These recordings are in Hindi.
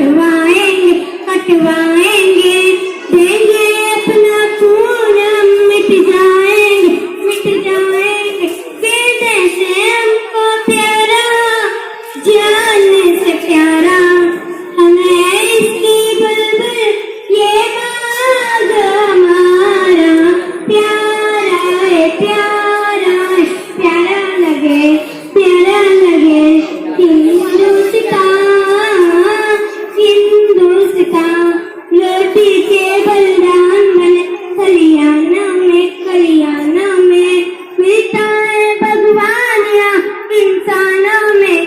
कटवाएंगे कटवाएंगे, देंगे अपना खून हम मिट जाएंगे कहते से हमको प्यारा, जान से प्यारा हमें इसकी बुलबुल ये बाग हमारा, प्यारा है प्यारा है, प्यारा लगे हिंदुस्तान रोटी के बलिदान बने कलियाना में मिलता है भगवान या इंसानों में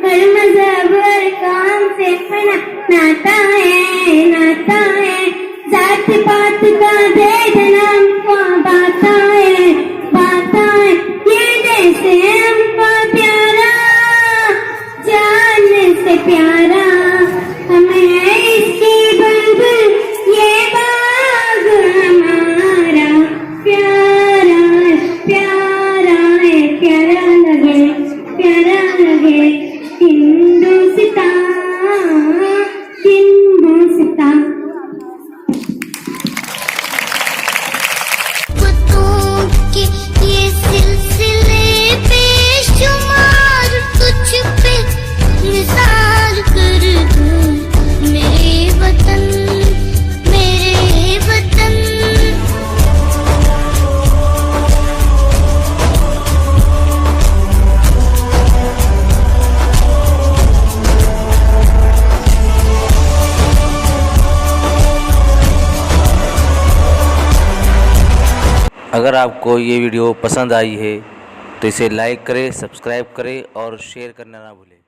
हर मजहब हर काम से नाता है जात पात का भेद नाम का बाता है ये देश है हमको प्यारा, जान से प्यारा हमें इसकी बुलबुल ये बाग हमारा, प्यारा है प्यारा लगे हिंदुस्तान। ये सिलसिले बेशुमार तुझ पे निसार कर दूं, मेरे वतन अगर आपको ये वीडियो पसंद आई है तो इसे लाइक करें, सब्सक्राइब करें और शेयर करना ना भूलें।